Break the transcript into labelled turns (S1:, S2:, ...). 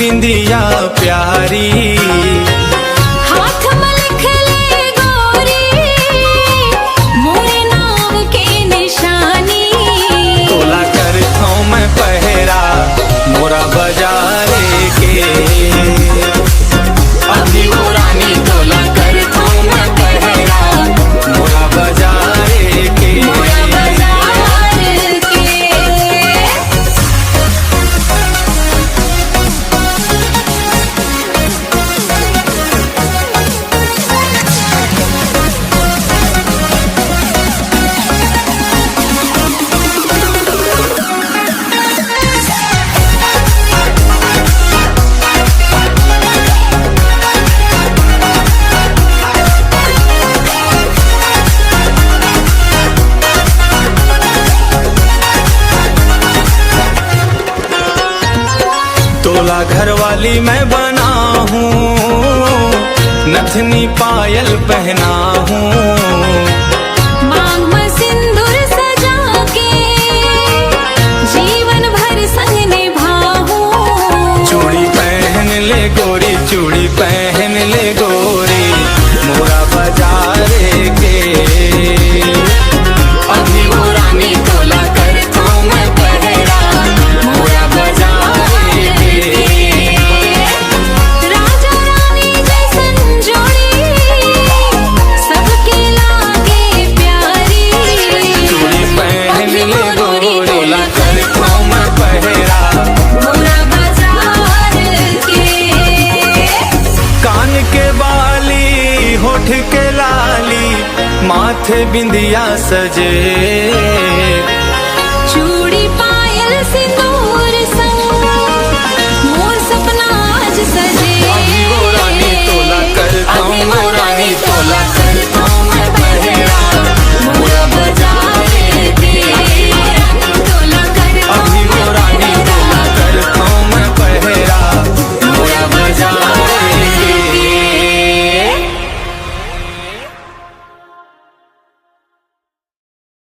S1: बिंदिया प्यारी,
S2: हाथ में लिख ले गोरी मोरे नाम के निशानी।
S1: तोला कर थाऊं मैं पहरा मोरा बाजारे के, अभी वो रानी तोला कर थाऊं मैं पहरा मोरा बाजारे के।
S2: मोरा बाजार के
S1: तोला घरवाली मैं बना हूँ, नथनी पायल पहना हूँ,
S2: मांग में सिंदूर सजा के जीवन भर संग निभाऊं।
S1: चूड़ी पहन ले गोरी, चूड़ी पहन ले गोरी मोरा बाजारे के, अभी वो रानी तोला कर थाऊं मैं पहरा मोरा बाजारे के।
S2: राजा रानी जैसन जोड़ी सबके लागे प्यारी,
S1: चूड़ी पहन ले गोरी तोला कर थाऊं मैं पहरा
S2: मोरा बाजार के।
S1: कान के बाली होठ के लाली माथे बिंदिया सजे,
S2: चूड़ी